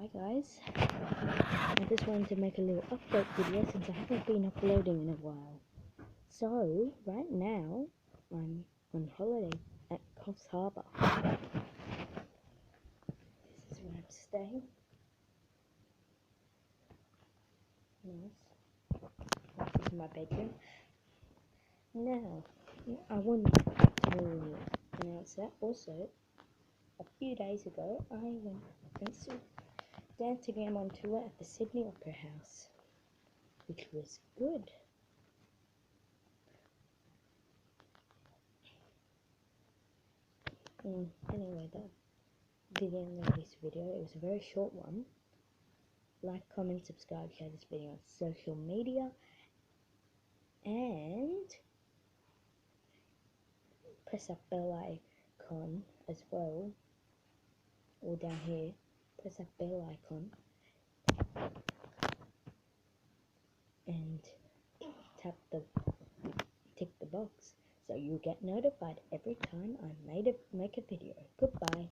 Hi guys, I just wanted to make a little update video since I haven't been uploading in a while. So, right now, I'm on holiday at Coffs Harbour. This is where I'm staying. Nice. This is my bedroom. Now, I wanted to announce that also, a few days ago, I went to dancing on tour at the Sydney Opera House, which was good. Anyway, that's the end of this video. It was a very short one. Like, comment, subscribe, share this video on social media, and press that bell icon as well, or down here, press that bell icon and tick the box so you get notified every time I make a video. Goodbye.